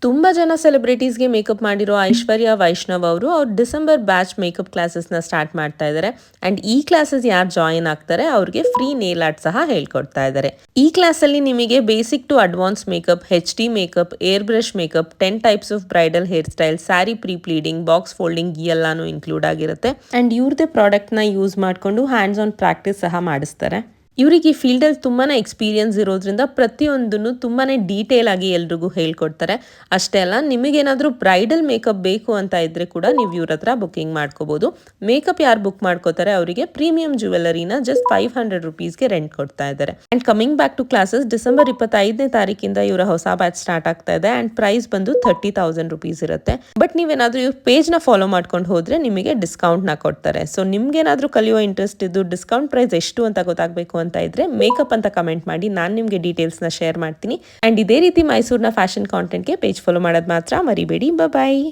ತುಂಬ ಜನ ಸೆಲೆಬ್ರಿಟೀಸ್ಗೆ ಮೇಕಪ್ ಮಾಡಿರೋ ಐಶ್ವರ್ಯ ವೈಷ್ಣವ್ ಅವರು ಡಿಸೆಂಬರ್ ಬ್ಯಾಚ್ ಮೇಕಪ್ ಕ್ಲಾಸಸ್ನ ಸ್ಟಾರ್ಟ್ ಮಾಡ್ತಾ ಇದ್ದಾರೆ. ಆ್ಯಂಡ್ ಈ ಕ್ಲಾಸಸ್ ಯಾರು ಜಾಯಿನ್ ಆಗ್ತಾರೆ ಅವ್ರಿಗೆ ಫ್ರೀ ನೇಲ್ ಆರ್ಟ್ ಸಹ ಹೇಳ್ಕೊಡ್ತಾ ಇದ್ದಾರೆ. ಈ ಕ್ಲಾಸಲ್ಲಿ ನಿಮಗೆ basic to advance makeup, HD makeup, air brush makeup, 10 types of bridal hair style, sari pre pleating, box folding ಎಲ್ಲಾನು ಇನ್ಕ್ಲೂಡ್ ಆಗಿರುತ್ತೆ. ಆ್ಯಂಡ್ ಇವ್ರದೇ ಪ್ರಾಡಕ್ಟ್ನ ಯೂಸ್ ಮಾಡಿಕೊಂಡು ಹ್ಯಾಂಡ್ಸ್ ಆನ್ ಪ್ರಾಕ್ಟೀಸ್ ಸಹ ಮಾಡಿಸ್ತಾರೆ. ಇವರಿಗೆ ಈ ಫೀಲ್ಡಲ್ಲಿ ತುಂಬಾ ಎಕ್ಸ್ಪೀರಿಯನ್ಸ್ ಇರೋದ್ರಿಂದ ಪ್ರತಿಯೊಂದನ್ನು ತುಂಬಾ ಡೀಟೇಲ್ ಆಗಿ ಎಲ್ರಿಗೂ ಹೇಳ್ಕೊಡ್ತಾರೆ. ಅಷ್ಟೇ ಅಲ್ಲ, ನಿಮಗೇನಾದರೂ ಬ್ರೈಡಲ್ ಮೇಕಪ್ ಬೇಕು ಅಂತ ಇದ್ದರೆ ಕೂಡ ನೀವು ಇವ್ರ ಹತ್ರ ಬುಕ್ಕಿಂಗ್ ಮಾಡ್ಕೋಬೋದು. ಮೇಕಪ್ ಯಾರು ಬುಕ್ ಮಾಡ್ಕೋತಾರೆ ಅವರಿಗೆ ಪ್ರೀಮಿಯಂ ಜ್ಯುವೆಲರಿನ ಜಸ್ಟ್ 500 ರುಪೀಸ್ಗೆ ರೆಂಟ್ ಕೊಡ್ತಾ ಇದ್ದಾರೆ. And coming back to classes, December 25ನೇ ತಾರೀಕಿಂದ ಇವರ ಹೊಸ ಬ್ಯಾಚ್ ಸ್ಟಾರ್ಟ್ ಆಗ್ತಾ ಇದೆ. ಆ್ಯಂಡ್ ಪ್ರೈಸ್ ಬಂದು 30,000 ರುಪೀಸ್ ಇರುತ್ತೆ. ಬಟ್ ನೀವೇನಾದರೂ ಇವ್ರ ಪೇಜ್ನ ಫಾಲೋ ಮಾಡ್ಕೊಂಡು ಹೋದರೆ ನಿಮಗೆ ಡಿಸ್ಕೌಂಟ್ನ ಕೊಡ್ತಾರೆ. ಸೊ ನಿಮ್ಗೇನಾದರೂ ಕಲಿಯೋ ಇಂಟ್ರೆಸ್ಟ್ ಇದ್ದು ಡಿಸ್ಕೌಂಟ್ ಪ್ರೈಸ್ ಎಷ್ಟು ಅಂತ ಗೊತ್ತಾಗಬೇಕು ಅಂತ ಇದ್ರೆ ಮೇಕಪ್ ಅಂತ ಕಮೆಂಟ್ ಮಾಡಿ, ನಾನು ನಿಮಗೆ ಡೀಟೇಲ್ಸ್ನ ಶೇರ್ ಮಾಡ್ತೀನಿ. ಆ್ಯಂಡ್ ಇದೇ ರೀತಿ ಮೈಸೂರಿನ ಫ್ಯಾಷನ್ ಕಾಂಟೆಂಟ್ಗೆ ಪೇಜ್ ಫಾಲೋ ಮಾಡೋದು ಮಾತ್ರ ಮರಿಬೇಡಿ. ಬಾಯ್.